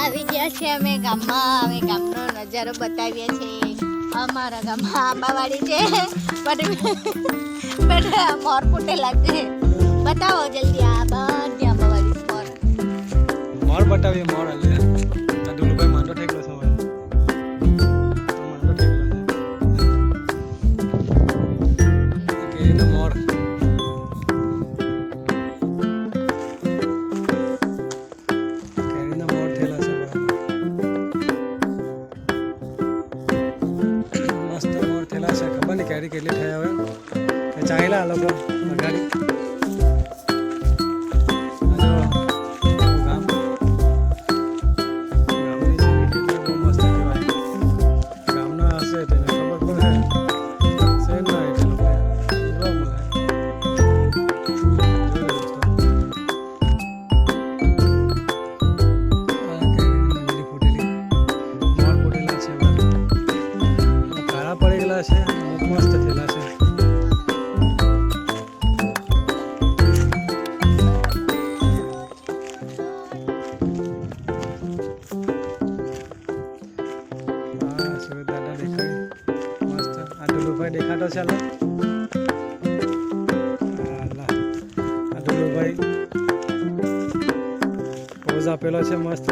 આવી ગયા છે અમે ગામમાં. અમે ગામનો નજારો બતાવીએ છીએ. અમારા ગામમાં આંબાવાડી છે પણ મોર ફૂટેલા છે. બતાવો જલ્દી આ બધી આંબાવાડી મોર બતાવીએ. મોર એટલે દુલુભાઈ માંડો ઠેકલો છે હવે. માંડો ઠેકલો છે કે મોર કેરી કેટલી થયા હવે ચાલ્યા આ લોકો ગાડી ગામના હશે તેને ખબર પડે છે ના એટલે કાળા પડી ગયેલા છે. મસ્ત થયેલા છે. સુરત દાદા દેખાય મસ્ત. આ ડુલુભાઈ દેખાતો ચાલો. આ ડુલુભાઈ પોઝ આપેલો છે મસ્ત.